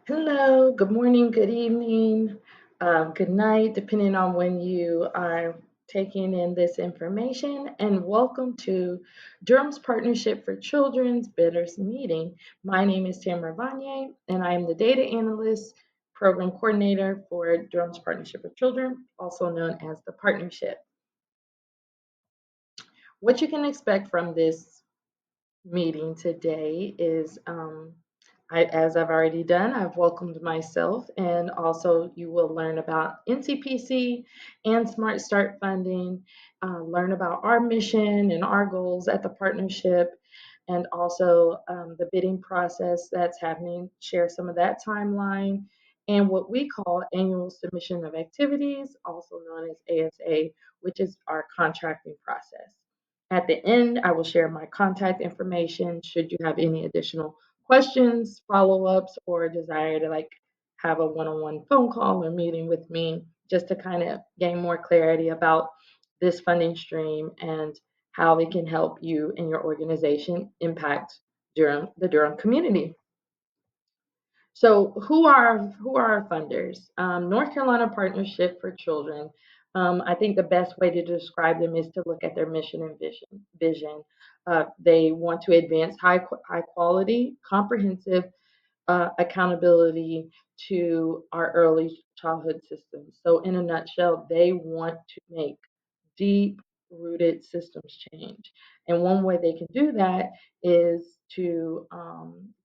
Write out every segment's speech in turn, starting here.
Hello, good morning, good evening, good night, depending on when you are taking in this information. And welcome to Durham's Partnership for Children's Bidders Meeting. My name is Tamara Vanier, and I am the Data Analyst Program Coordinator for Durham's Partnership for Children, also known as the Partnership. What you can expect from this meeting today is as I've already done, I've welcomed myself, and also you will learn about NCPC and Smart Start funding, learn about our mission and our goals at the partnership, and also the bidding process that's happening, share some of that timeline, and what we call annual submission of activities, also known as ASA, which is our contracting process. At the end, I will share my contact information should you have any additional questions, follow-ups, or desire to have a one-on-one phone call or meeting with me just to kind of gain more clarity about this funding stream and how it can help you and your organization impact the Durham community. So, who are our funders? North Carolina Partnership for Children. I think the best way to describe them is to look at their mission and vision. They want to advance high quality, comprehensive accountability to our early childhood systems. So, in a nutshell, they want to make deep rooted systems change. And one way they can do that is to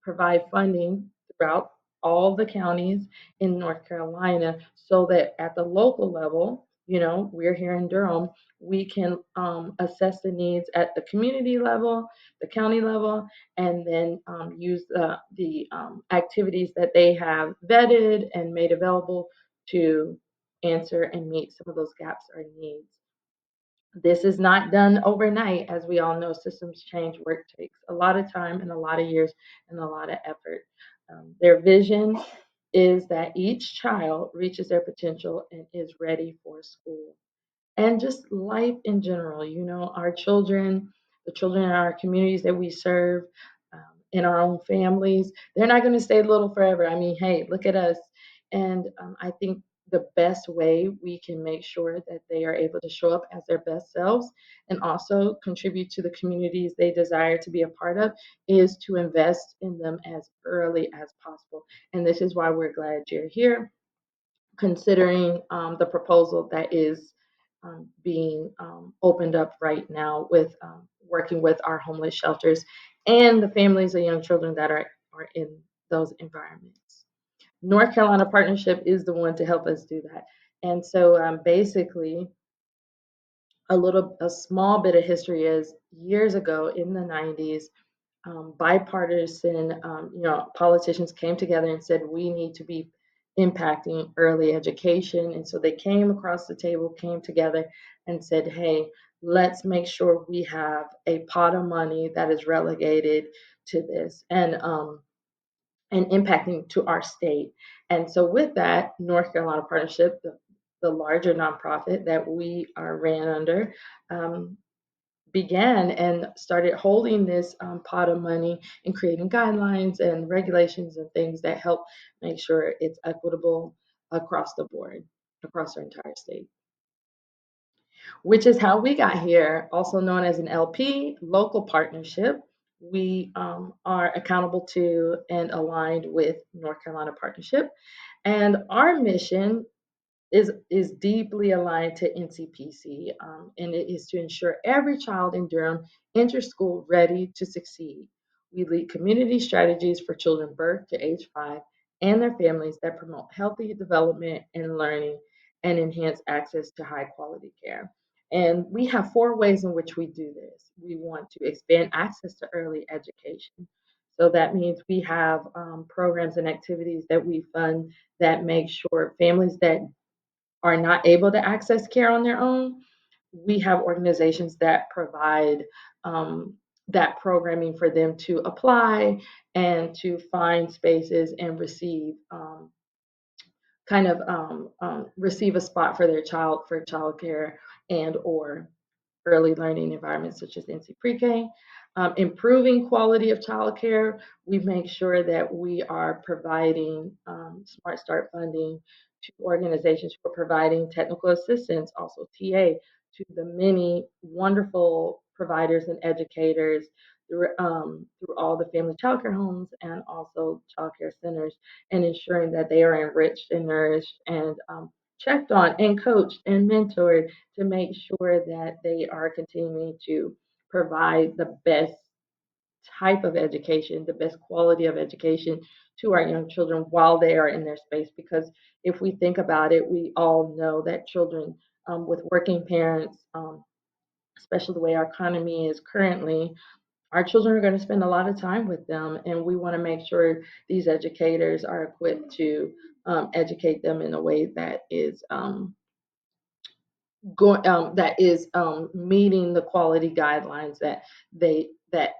provide funding throughout all the counties in North Carolina so that at the local level, we're here in Durham, we can assess the needs at the community level, the county level, and then use the activities that they have vetted and made available to answer and meet some of those gaps or needs. This is not done overnight. As we all know, systems change work takes a lot of time and a lot of years and a lot of effort. Their vision is that each child reaches their potential and is ready for school and just life in general. Our children, the children in our communities that we serve, in our own families, they're not going to stay little forever. I mean, hey, look at us. And I think the best way we can make sure that they are able to show up as their best selves and also contribute to the communities they desire to be a part of is to invest in them as early as possible. And this is why we're glad you're here considering the proposal that is being opened up right now with working with our homeless shelters and the families of young children that are in those environments. North Carolina Partnership is the one to help us do that. And so basically, a small bit of history is years ago in the 90s, bipartisan, politicians came together and said we need to be impacting early education, and so they came across the table, came together, and said, "Hey, let's make sure we have a pot of money that is relegated to this and impacting to our state." And so, with that, North Carolina Partnership, the larger nonprofit that we are ran under, um, began and started holding this pot of money and creating guidelines and regulations and things that help make sure it's equitable across the board, across our entire state, which is how we got here, also known as an LP, local partnership. We are accountable to and aligned with North Carolina Partnership. And our mission is deeply aligned to NCPC, and it is to ensure every child in Durham enters school ready to succeed. We lead community strategies for children birth to age 5 and their families that promote healthy development and learning and enhance access to high quality care. And we have 4 ways in which we do this. We want to expand access to early education. So that means we have programs and activities that we fund that make sure families that are not able to access care on their own, we have organizations that provide that programming for them to apply and to find spaces and receive receive a spot for their child for childcare and or early learning environments such as NC Pre-K. improving quality of childcare, we make sure that we are providing Smart Start funding to organizations who are providing technical assistance, also TA, to the many wonderful providers and educators through all the family childcare homes and also childcare centers, and ensuring that they are enriched and nourished and checked on and coached and mentored to make sure that they are continuing to provide the best type of education, the best quality of education to our young children while they are in their space. Because if we think about it, we all know that children with working parents, especially the way our economy is currently, our children are going to spend a lot of time with them, and we want to make sure these educators are equipped to educate them in a way that is meeting the quality guidelines they that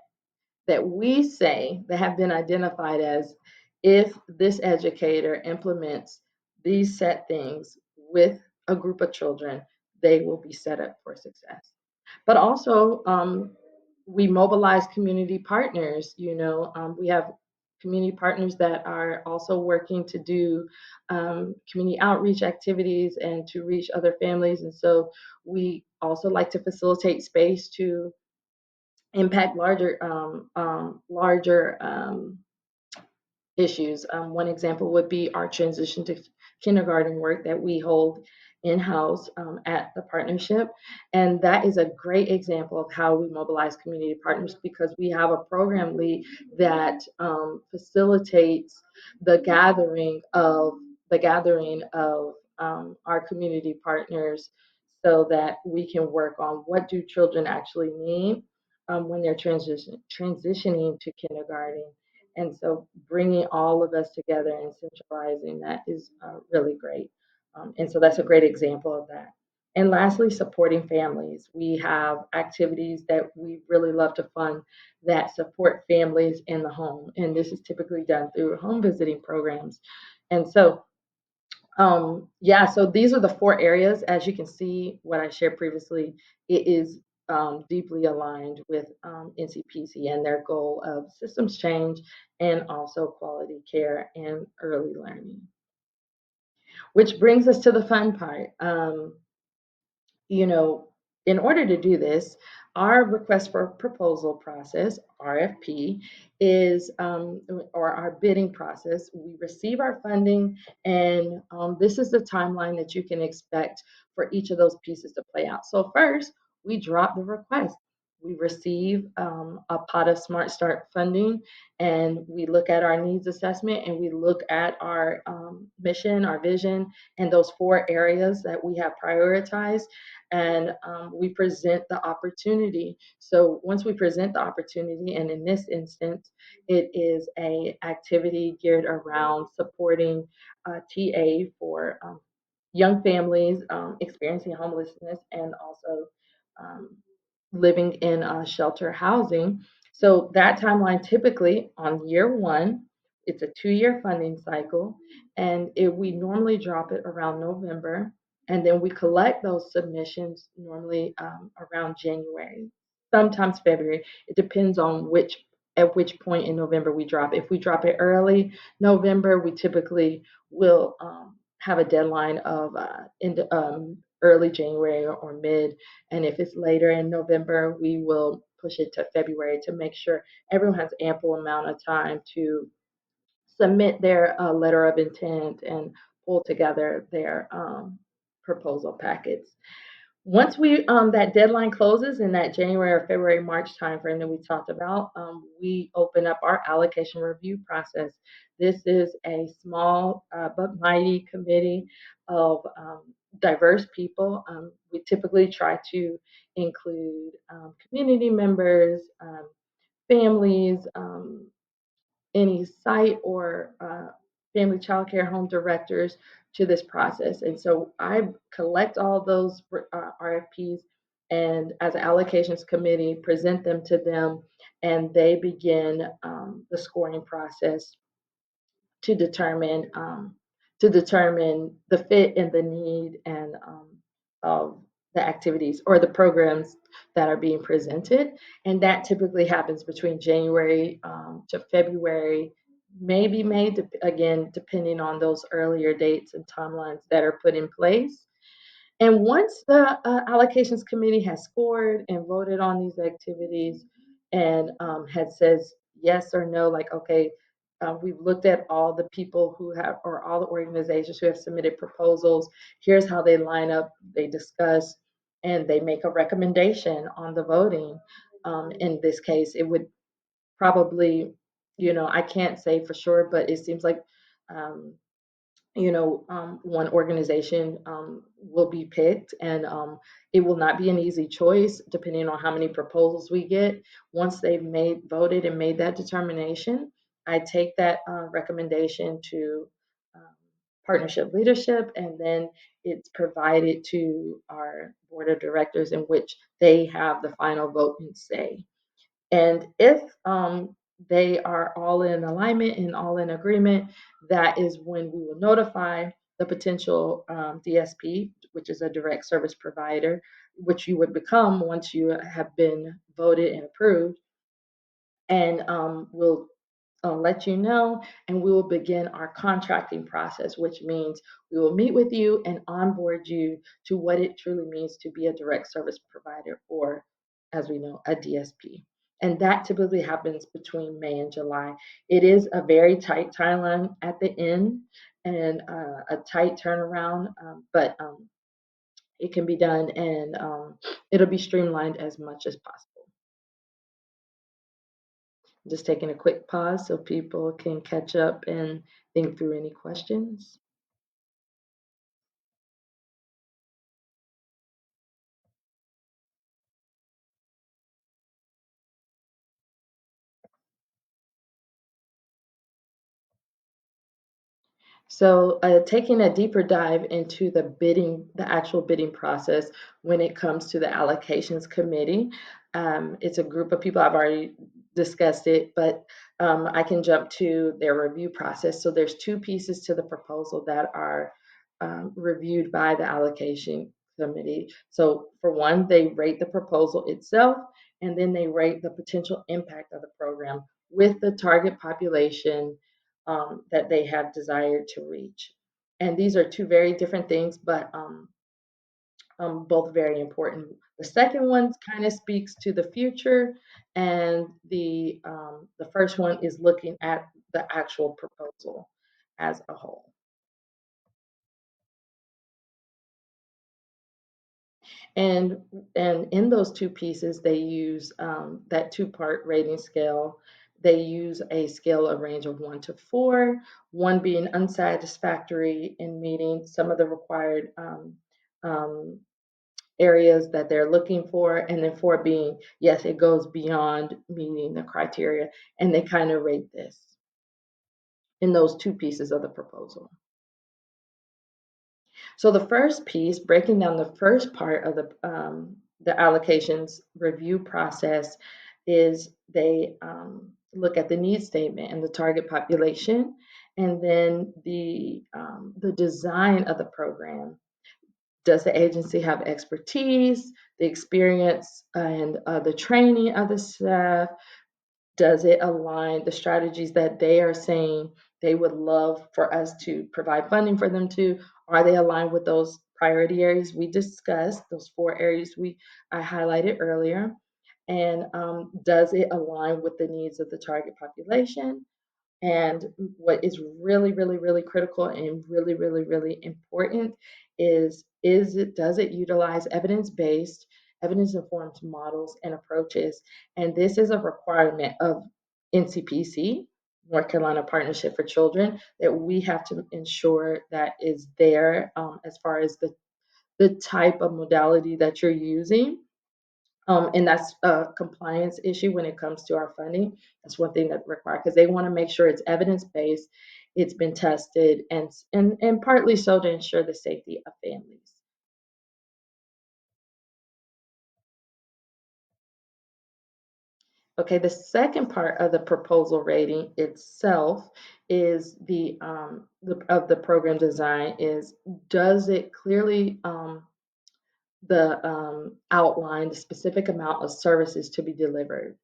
that we say that have been identified as, if this educator implements these set things with a group of children, they will be set up for success. But also, we mobilize community partners. We have community partners that are also working to do community outreach activities and to reach other families. And so we also like to facilitate space to impact larger issues. One example would be our transition to kindergarten work that we hold in-house at the partnership. And that is a great example of how we mobilize community partners, because we have a program lead that facilitates the gathering of our community partners, so that we can work on what do children actually need when they're transitioning to kindergarten. And so bringing all of us together and centralizing that is really great. And so that's a great example of that. And lastly, supporting families. We have activities that we really love to fund that support families in the home. And this is typically done through home visiting programs. And so yeah, so these are the four areas. As you can see, what I shared previously, it is deeply aligned with NCPC and their goal of systems change and also quality care and early learning. Which brings us to the fun part. You know, in order to do this, our request for proposal process, RFP, is or our bidding process. We receive our funding, and this is the timeline that you can expect for each of those pieces to play out. So first, we drop the request. We receive a pot of Smart Start funding, and we look at our needs assessment, and we look at our mission, our vision, and those four areas that we have prioritized, and we present the opportunity. So once we present the opportunity, and in this instance, it is a activity geared around supporting TA for young families experiencing homelessness and also um, living in shelter housing. So that timeline typically on year one, it's a 2-year funding cycle, and we normally drop it around November, and then we collect those submissions normally around January, sometimes February. It depends on at which point in November we drop. If we drop it early November, we typically will have a deadline of early January or mid. And if it's later in November, we will push it to February to make sure everyone has ample amount of time to submit their letter of intent and pull together their proposal packets. Once that deadline closes in that January or February, March timeframe that we talked about, we open up our allocation review process. This is a small but mighty committee of diverse people. We typically try to include community members, families, any site or family child care home directors to this process. And so I collect all those RFPs, and as an allocations committee, present them to them, and they begin the scoring process to determine the fit and the need and of the activities or the programs that are being presented. And that typically happens between January to February, maybe May, again, depending on those earlier dates and timelines that are put in place. And once the allocations committee has scored and voted on these activities and had says yes or no, like, okay, we've looked at all the people who have, or all the organizations who have submitted proposals. Here's how they line up, they discuss, and they make a recommendation on the voting. In this case, it would probably, I can't say for sure, but it seems like um, one organization will be picked, and it will not be an easy choice depending on how many proposals we get. Once they've voted and made that determination, I take that recommendation to um, partnership leadership, and then it's provided to our board of directors, in which they have the final vote and say. And if they are all in alignment and all in agreement, that is when we will notify the potential DSP, which is a direct service provider, which you would become once you have been voted and approved. And we'll let you know, and we will begin our contracting process, which means we will meet with you and onboard you to what it truly means to be a direct service provider, or as we know, a DSP. And that typically happens between May and July. It is a very tight timeline at the end, and a tight turnaround, but it can be done, and it'll be streamlined as much as possible. Just taking a quick pause so people can catch up and think through any questions. So, taking a deeper dive into the actual bidding process when it comes to the allocations committee, it's a group of people. I've already discussed it, but I can jump to their review process. So, there's two pieces to the proposal that are reviewed by the allocation committee. So, for one, they rate the proposal itself, and then they rate the potential impact of the program with the target population that they have desired to reach. And these are two very different things, but both very important. The second one kind of speaks to the future, and the first one is looking at the actual proposal as a whole. And and in those two pieces, they use that two-part rating scale. They use a scale of range of 1 to 4, one being unsatisfactory in meeting some of the required um, areas that they're looking for, and then 4 being, yes, it goes beyond meeting the criteria. And they kind of rate this in those two pieces of the proposal. So the first piece, breaking down the first part of the allocations review process, is they look at the need statement and the target population, and then the design of the program. Does the agency have expertise, the experience, and the training of the staff? Does it align the strategies that they are saying they would love for us to provide funding for them to? Are they aligned with those priority areas we discussed, those 4 areas I highlighted earlier? And does it align with the needs of the target population? And what is really, really, really critical and really, really, really important does it utilize evidence-based, evidence-informed models and approaches? And this is a requirement of NCPC, North Carolina Partnership for Children, that we have to ensure that is there, as far as the type of modality that you're using. And that's a compliance issue when it comes to our funding. That's one thing that required, because they want to make sure it's evidence based, it's been tested, and partly so to ensure the safety of families. Okay, the second part of the proposal rating itself is of the program design is, does it clearly the outline, the specific amount of services to be delivered.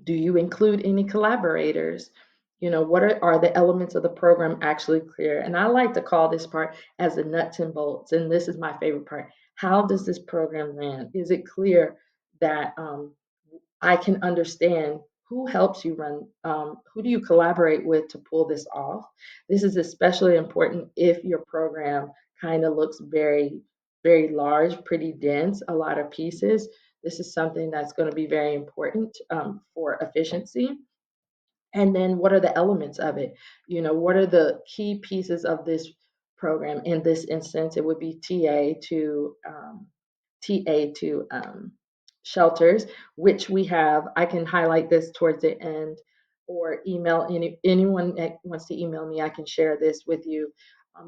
Do you include any collaborators? What are the elements of the program actually clear? And I like to call this part as the nuts and bolts. And this is my favorite part. How does this program run? Is it clear that I can understand who helps you run, who do you collaborate with to pull this off? This is especially important if your program kind of looks very, very large, pretty dense, a lot of pieces. This is something that's going to be very important for efficiency. And then what are the elements of it? What are the key pieces of this program? In this instance, it would be TA to shelters, which we have. I can highlight this towards the end or email anyone that wants to email me. I can share this with you.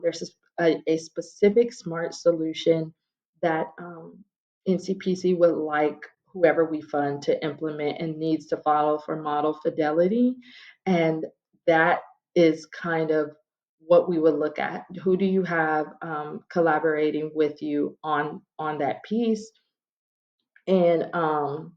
There's a specific smart solution that NCPC would like whoever we fund to implement and needs to follow for model fidelity. And that is kind of what we would look at. Who do you have collaborating with you on that piece? And are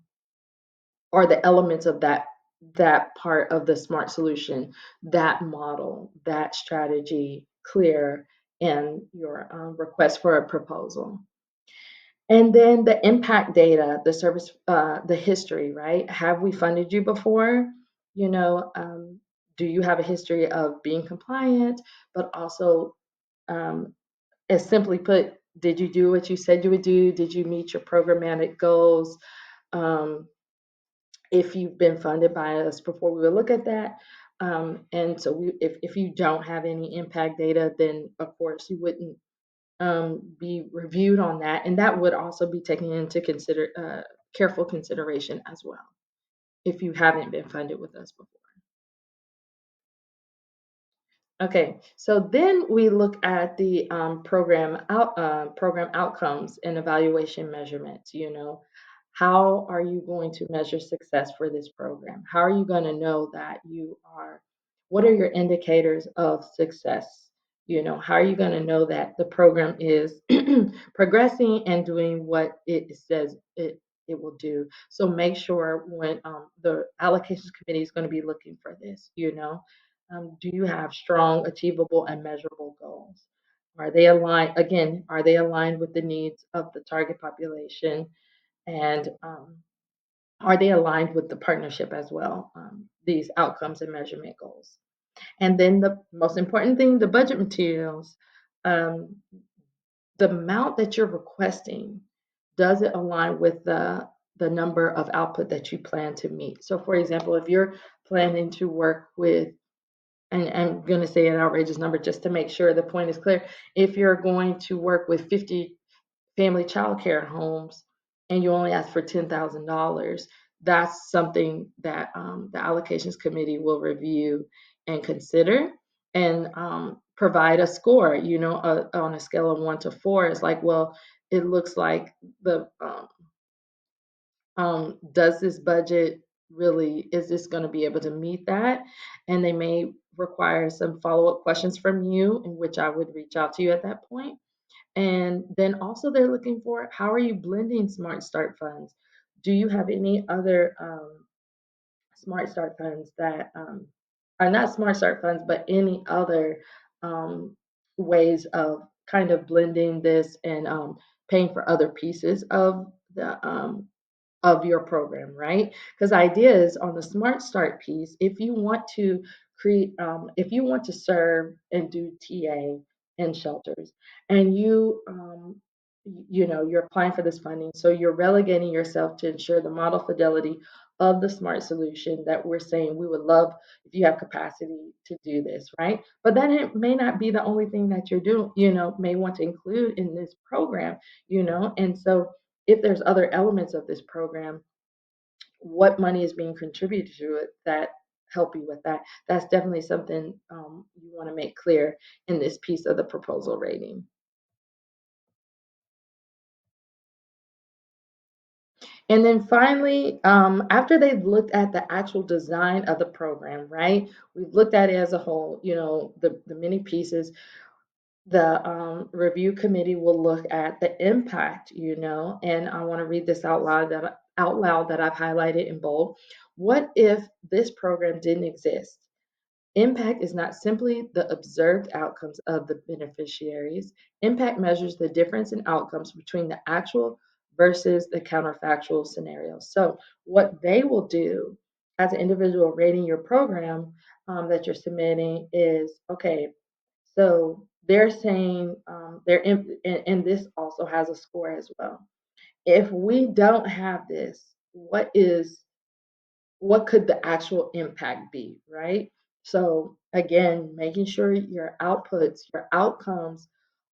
the elements of that part of the smart solution, that model, that strategy clear in your request for a proposal? And then the impact data, the service, the history, right? Have we funded you before? You know, um, do you have a history of being compliant, but also, um, as simply put, did you do what you said you would do? Did you meet your programmatic goals? Um, if you've been funded by us before, we will look at that. And so, if you don't have any impact data, then of course you wouldn't be reviewed on that, and that would also be taken into careful consideration as well if you haven't been funded with us before. Okay, so then we look at the program outcomes and evaluation measurements. How are you going to measure success for this program? How are you going to know that you are? What are your indicators of success? How are you going to know that the program is progressing and doing what it says it will do? So make sure when the allocations committee is going to be looking for this. Do you have strong, achievable, and measurable goals? Are they aligned? Again, are they aligned with the needs of the target population? And are they aligned with the partnership as well? These outcomes and measurement goals. And then the most important thing, the budget materials. Um, the amount that you're requesting, does it align with the number of output that you plan to meet? So, for example, if you're planning to work with, and I'm going to say an outrageous number just to make sure the point is clear. If you're going to work with 50 family child care homes and you only ask for $10,000, that's something that the allocations committee will review and consider and provide a score. On a scale of 1 to 4, it's like, well, it looks like the does this budget really, is this going to be able to meet that? And they may require some follow-up questions from you, in which I would reach out to you at that point. And then also they're looking for, how are you blending Smart Start funds? Do you have any other Smart Start funds that are not Smart Start funds, but any other um, ways of kind of blending this and paying for other pieces of your program, right? Because the idea is on the Smart Start piece, if you want to if you want to serve and do TA in shelters, and you're applying for this funding, so you're relegating yourself to ensure the model fidelity of the smart solution that we're saying we would love if you have capacity to do this, right? But then it may not be the only thing that you're doing, may want to include in this program, and so if there's other elements of this program, what money is being contributed to it that help you with that? That's definitely something you want to make clear in this piece of the proposal rating. And then finally, after they've looked at the actual design of the program, right? We've looked at it as a whole, the many pieces. The review committee will look at the impact, and I want to read this out loud that I've highlighted in bold. What if this program didn't exist? Impact is not simply the observed outcomes of the beneficiaries. Impact measures the difference in outcomes between the actual versus the counterfactual scenarios. So, what they will do as an individual rating your program that you're submitting is okay, so they're saying and this also has a score as well. If we don't have this, what could the actual impact be, right? So again, making sure your outputs, your outcomes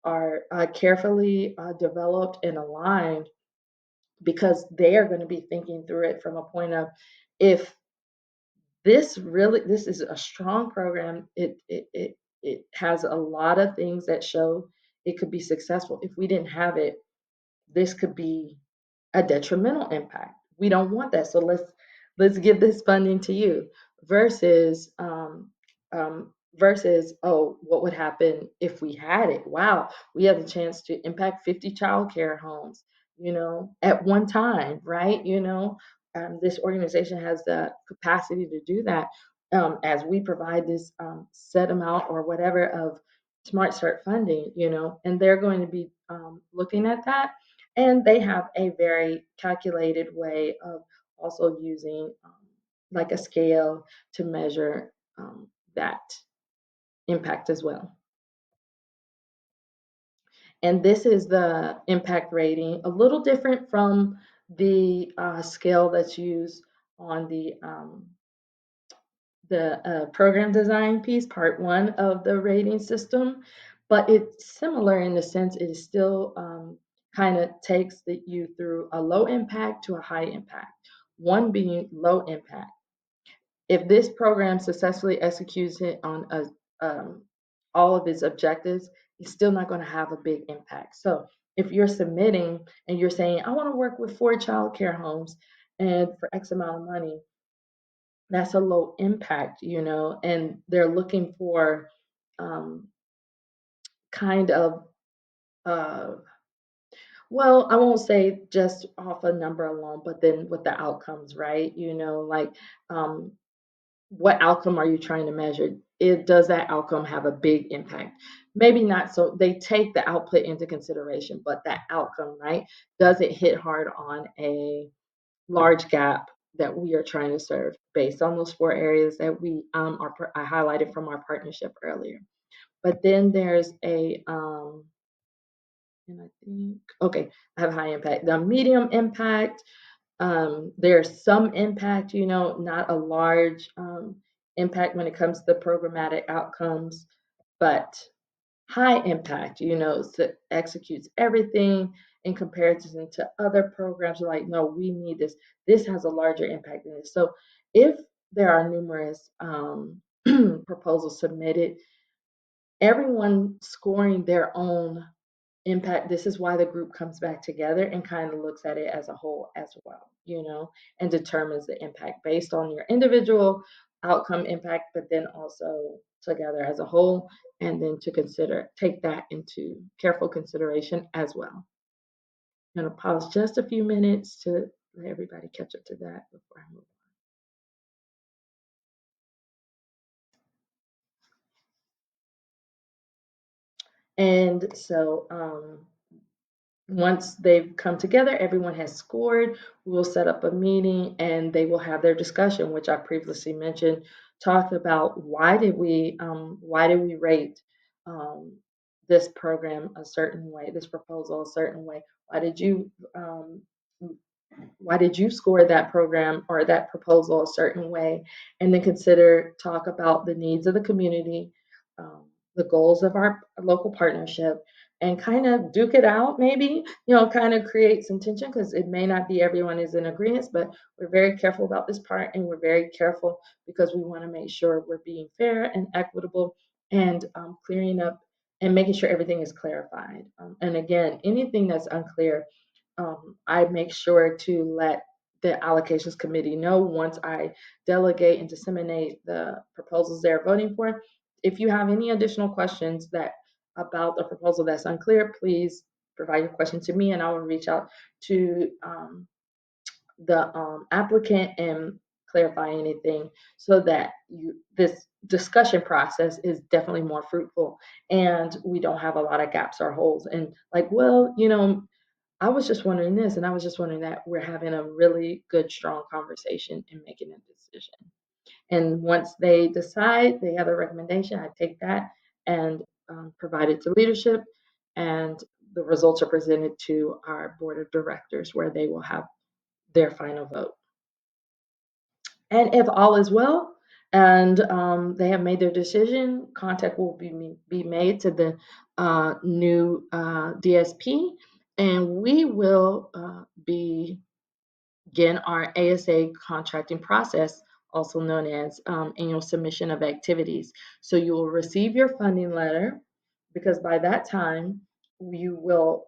are carefully developed and aligned because they are going to be thinking through it from a point of if this is a strong program. It has a lot of things that show it could be successful. If we didn't have it, this could be a detrimental impact. We don't want that. So let's give this funding to you versus oh, what would happen if we had it? Wow, we have the chance to impact 50 childcare homes, at one time, right? This organization has the capacity to do that as we provide this set amount or whatever of Smart Start funding, and they're going to be looking at that, and they have a very calculated way of also using like a scale to measure that impact as well. And this is the impact rating, a little different from the scale that's used on the program design piece, part one of the rating system, but it's similar in the sense it is still kind of takes you through a low impact to a high impact. One being low impact. If this program successfully executes it on all of its objectives, it's still not going to have a big impact. So if you're submitting and you're saying, I want to work with 4 child care homes and for X amount of money, that's a low impact, and they're looking for um, kind of, uh, well, I won't say just off a number alone, but then with the outcomes, right? Like um, what outcome are you trying to measure? Does that outcome have a big impact? Maybe not. So they take the output into consideration, but that outcome, right? Does it hit hard on a large gap that we are trying to serve based on those 4 areas that I highlighted from our partnership earlier. But then there's and I think, okay, I have high impact. The medium impact, there's some impact, not a large impact when it comes to the programmatic outcomes, but high impact, so executes everything in comparison to other programs. Like, no, we need this. This has a larger impact than this. So if there are numerous proposals submitted, everyone scoring their own impact. This is why the group comes back together and kind of looks at it as a whole as well, and determines the impact based on your individual outcome impact, but then also together as a whole, and then to take that into careful consideration as well. I'm going to pause just a few minutes to let everybody catch up to that before I move on. And so, once they've come together, everyone has scored, we'll set up a meeting and they will have their discussion, which I previously mentioned, talk about why did we rate um, this program a certain way, this proposal a certain way? Why did you score that program or that proposal a certain way? And then talk about the needs of the community, um, the goals of our local partnership, and kind of duke it out, maybe, kind of create some tension because it may not be everyone is in agreement, but we're very careful about this part and we're very careful because we want to make sure we're being fair and equitable and clearing up and making sure everything is clarified. And again, anything that's unclear, I make sure to let the allocations committee know once I delegate and disseminate the proposals they're voting for. If you have any additional questions that about the proposal that's unclear, please provide your question to me and I will reach out to the applicant and clarify anything so that this discussion process is definitely more fruitful and we don't have a lot of gaps or holes and like, well, I was just wondering this and I was just wondering that. We're having a really good, strong conversation and making a decision. And once they decide they have a recommendation, I take that and provide it to leadership. And the results are presented to our board of directors where they will have their final vote. And if all is well and they have made their decision, contact will be made to the new DSP, and we will begin our ASA contracting process, also known as annual submission of activities. So you will receive your funding letter because by that time, you will,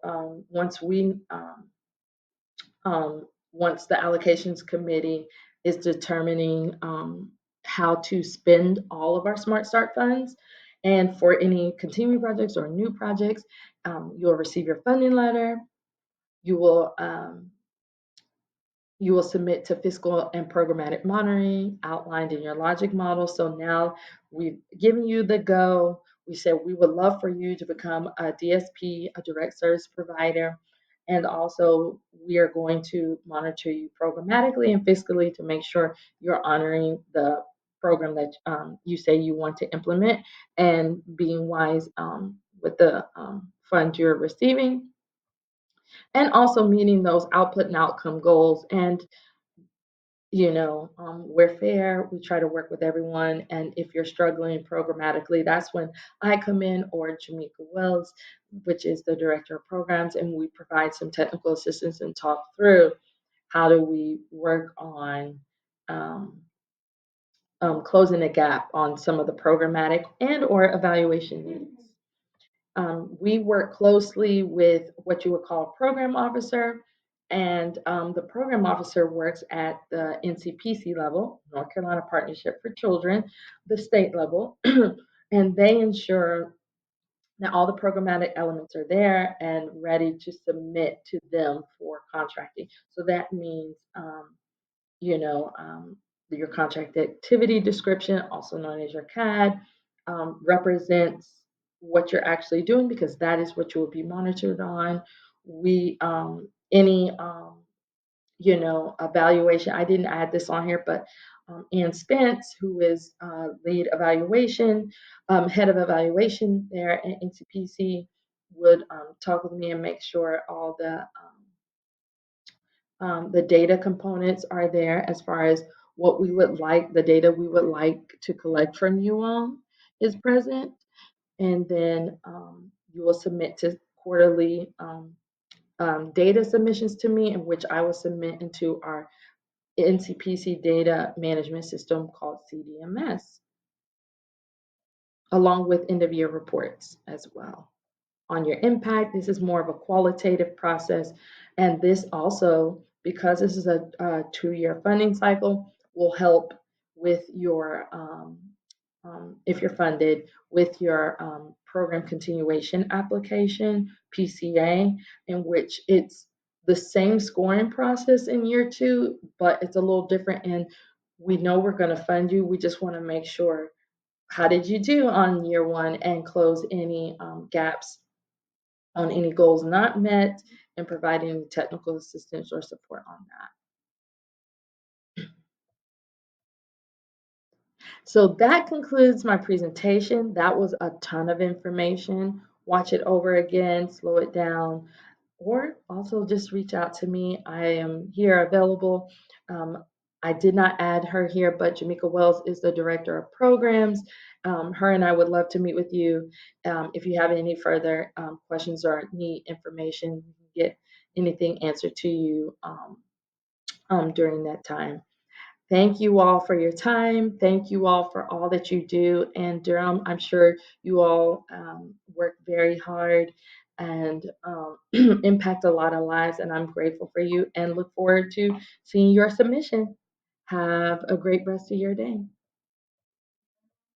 once the allocations committee is determining how to spend all of our Smart Start funds, and for any continuing projects or new projects, you'll receive your funding letter. You will you will submit to fiscal and programmatic monitoring outlined in your logic model. So now we've given you the go. We said we would love for you to become a DSP, a direct service provider. And also, we are going to monitor you programmatically and fiscally to make sure you're honoring the program that you say you want to implement and being wise with the funds you're receiving and also meeting those output and outcome goals. And we're fair. We try to work with everyone. And if you're struggling programmatically, that's when I come in, or Jamaica Wells, which is the director of programs, and we provide some technical assistance and talk through how do we work on um, closing the gap on some of the programmatic and or evaluation needs. We work closely with what you would call a program officer, and the program officer works at the NCPC level, North Carolina Partnership for Children, the state level, and they ensure that all the programmatic elements are there and ready to submit to them for contracting. So that means you know, um, your contract activity description, also known as your CAD, represents what you're actually doing because that is what you will be monitored on. We any evaluation. I didn't add this on here, but Ann Spence, who is lead evaluation, head of evaluation there at NCPC, would talk with me and make sure all the data components are there as far as what we would like, the data we would like to collect from you all is present. And then you will submit to quarterly data submissions to me, in which I will submit into our NCPC data management system called CDMS, along with end of year reports as well on your impact. This is more of a qualitative process. And this also, because this is a 2-year funding cycle, will help with your, if you're funded, with your program continuation application, PCA, in which it's the same scoring process in year 2, but it's a little different. And we know we're going to fund you. We just want to make sure how did you do on year 1 and close any gaps on any goals not met and providing technical assistance or support on that. So that concludes my presentation. That was a ton of information. Watch it over again, slow it down, or also just reach out to me. I am here available. Um, I did not add her here, but Jamaica Wells is the director of programs. Her and I would love to meet with you. If you have any further questions or need information, you can get anything answered to you during that time. Thank you all for your time. Thank you all for all that you do. And Durham, I'm sure you all work very hard and impact a lot of lives. And I'm grateful for you and look forward to seeing your submission. Have a great rest of your day.